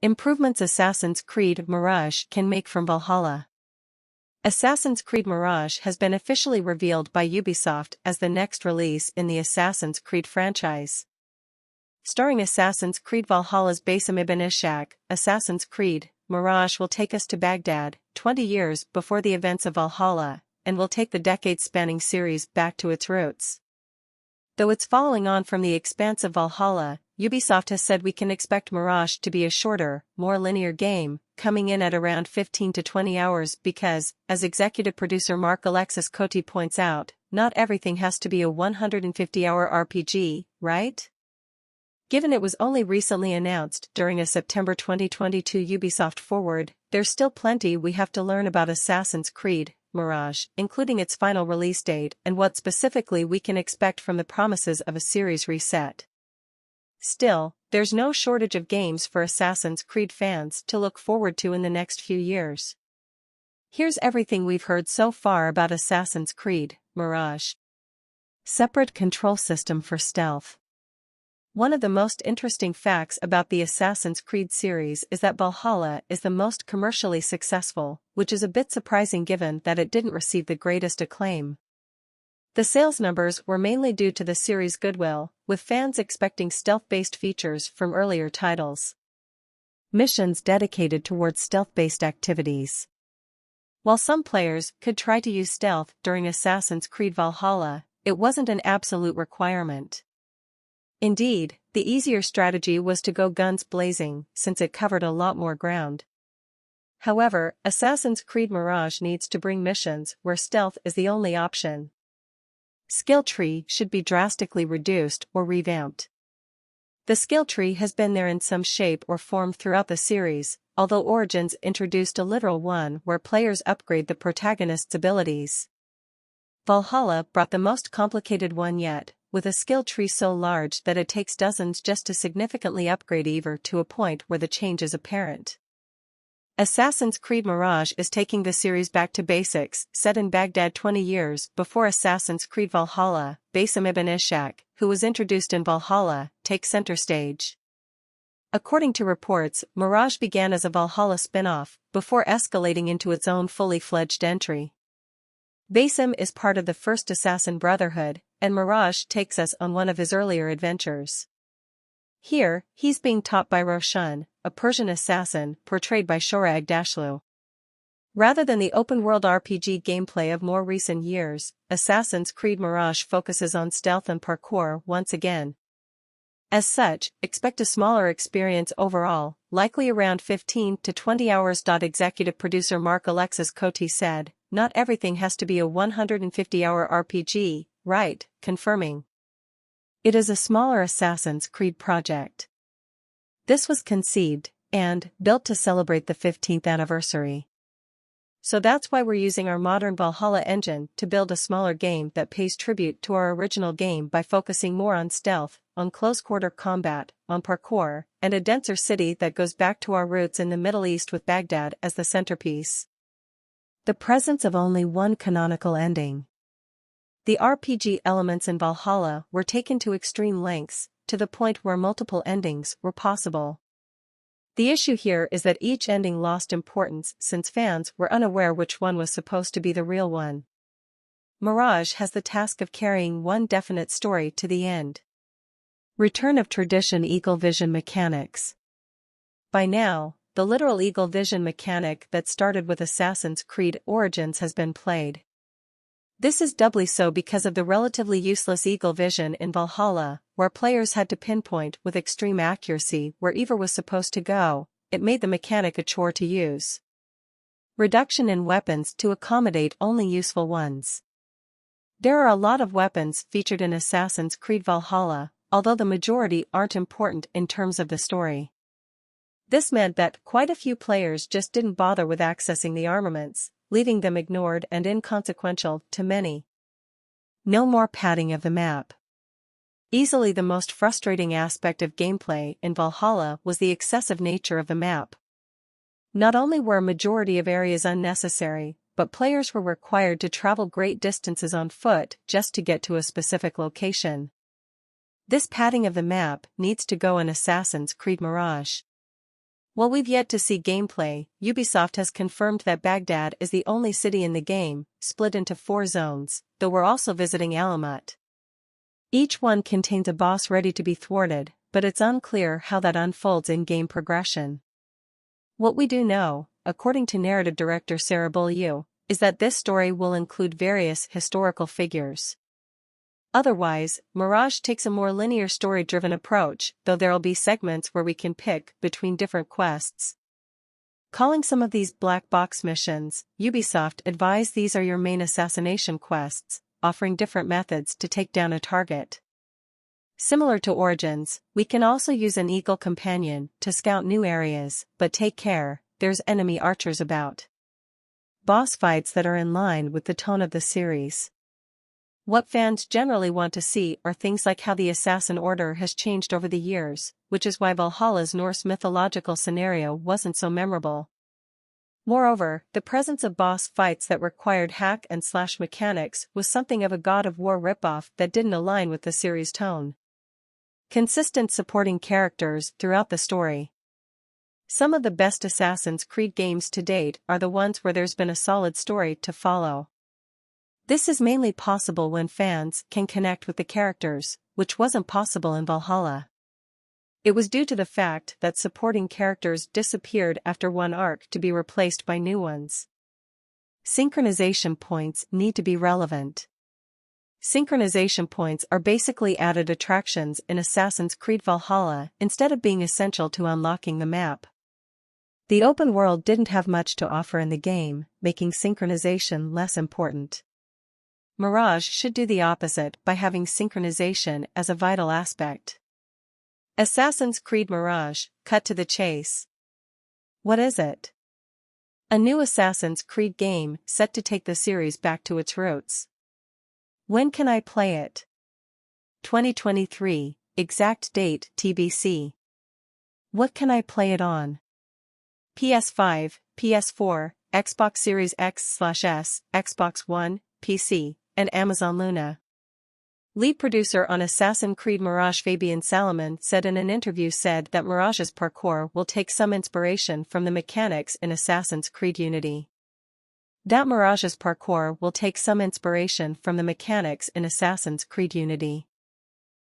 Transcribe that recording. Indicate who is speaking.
Speaker 1: Improvements Assassin's Creed Mirage can make from Valhalla. Assassin's Creed Mirage has been officially revealed by Ubisoft as the next release in the Assassin's Creed franchise. Starring Assassin's Creed Valhalla's Basim ibn Ishaq, Assassin's Creed Mirage will take us to Baghdad, 20 years before the events of Valhalla, and will take the decade-spanning series back to its roots. Though it's following on from the expansive Valhalla, Ubisoft has said we can expect Mirage to be a shorter, more linear game, coming in at around 15 to 20 hours because, as executive producer Marc-Alexis Côté points out, not everything has to be a 150-hour RPG, right? Given it was only recently announced during a September 2022 Ubisoft Forward, there's still plenty we have to learn about Assassin's Creed Mirage, including its final release date and what specifically we can expect from the promises of a series reset. Still, there's no shortage of games for Assassin's Creed fans to look forward to in the next few years. Here's everything we've heard so far about Assassin's Creed Mirage. Separate control system for stealth. One of the most interesting facts about the Assassin's Creed series is that Valhalla is the most commercially successful, which is a bit surprising given that it didn't receive the greatest acclaim. The sales numbers were mainly due to the series' goodwill, with fans expecting stealth-based features from earlier titles. Missions dedicated towards stealth-based activities. While some players could try to use stealth during Assassin's Creed Valhalla, it wasn't an absolute requirement. Indeed, the easier strategy was to go guns blazing, since it covered a lot more ground. However, Assassin's Creed Mirage needs to bring missions where stealth is the only option. Skill tree should be drastically reduced or revamped. The skill tree has been there in some shape or form throughout the series, although Origins introduced a literal one where players upgrade the protagonist's abilities. Valhalla brought the most complicated one yet, with a skill tree so large that it takes dozens just to significantly upgrade either to a point where the change is apparent. Assassin's Creed Mirage is taking the series back to basics, set in Baghdad 20 years before Assassin's Creed Valhalla. Basim ibn Ishaq, who was introduced in Valhalla, takes center stage. According to reports, Mirage began as a Valhalla spin-off, before escalating into its own fully-fledged entry. Basim is part of the first Assassin Brotherhood, and Mirage takes us on one of his earlier adventures. Here, he's being taught by Roshan, a Persian assassin portrayed by Shora Agdashlu. Rather than the open-world RPG gameplay of more recent years, Assassin's Creed Mirage focuses on stealth and parkour once again. As such, expect a smaller experience overall, likely around 15 to 20 hours. Executive producer Marc-Alexis Côté said, "Not everything has to be a 150-hour RPG, right?" confirming it is a smaller Assassin's Creed project. This was conceived and built to celebrate the 15th anniversary. So that's why we're using our modern Valhalla engine to build a smaller game that pays tribute to our original game by focusing more on stealth, on close-quarter combat, on parkour, and a denser city that goes back to our roots in the Middle East with Baghdad as the centerpiece. The presence of only one canonical ending. The RPG elements in Valhalla were taken to extreme lengths, to the point where multiple endings were possible. The issue here is that each ending lost importance since fans were unaware which one was supposed to be the real one. Mirage has the task of carrying one definite story to the end. Return of tradition eagle vision mechanics. By now, the literal eagle vision mechanic that started with Assassin's Creed Origins has been played. This is doubly so because of the relatively useless eagle vision in Valhalla, where players had to pinpoint with extreme accuracy where Eivor was supposed to go. It made the mechanic a chore to use. Reduction in weapons to accommodate only useful ones. There are a lot of weapons featured in Assassin's Creed Valhalla, although the majority aren't important in terms of the story. This meant that quite a few players just didn't bother with accessing the armaments, leaving them ignored and inconsequential to many. No more padding of the map. Easily the most frustrating aspect of gameplay in Valhalla was the excessive nature of the map. Not only were a majority of areas unnecessary, but players were required to travel great distances on foot just to get to a specific location. This padding of the map needs to go in Assassin's Creed Mirage. While we've yet to see gameplay, Ubisoft has confirmed that Baghdad is the only city in the game, split into 4 zones, though we're also visiting Alamut. Each one contains a boss ready to be thwarted, but it's unclear how that unfolds in game progression. What we do know, according to narrative director Sarah Beaulieu, is that this story will include various historical figures. Otherwise, Mirage takes a more linear story-driven approach, though there'll be segments where we can pick between different quests. Calling some of these black box missions, Ubisoft advised these are your main assassination quests, offering different methods to take down a target. Similar to Origins, we can also use an Eagle Companion to scout new areas, but take care, there's enemy archers about. Boss fights that are in line with the tone of the series. What fans generally want to see are things like how the assassin order has changed over the years, which is why Valhalla's Norse mythological scenario wasn't so memorable. Moreover, the presence of boss fights that required hack-and-slash mechanics was something of a God of War ripoff that didn't align with the series' tone. Consistent supporting characters throughout the story. Some of the best Assassin's Creed games to date are the ones where there's been a solid story to follow. This is mainly possible when fans can connect with the characters, which wasn't possible in Valhalla. It was due to the fact that supporting characters disappeared after one arc to be replaced by new ones. Synchronization points need to be relevant. Synchronization points are basically added attractions in Assassin's Creed Valhalla instead of being essential to unlocking the map. The open world didn't have much to offer in the game, making synchronization less important. Mirage should do the opposite by having synchronization as a vital aspect. Assassin's Creed Mirage, cut to the chase. What is it? A new Assassin's Creed game set to take the series back to its roots. When can I play it? 2023, exact date TBC. What can I play it on? PS5, PS4, Xbox Series X/S, Xbox One, PC, and Amazon Luna. Lead producer on Assassin's Creed Mirage Fabian Salomon said in an interview that Mirage's parkour will take some inspiration from the mechanics in Assassin's Creed Unity. Mirage's parkour will take some inspiration from the mechanics in Assassin's Creed Unity.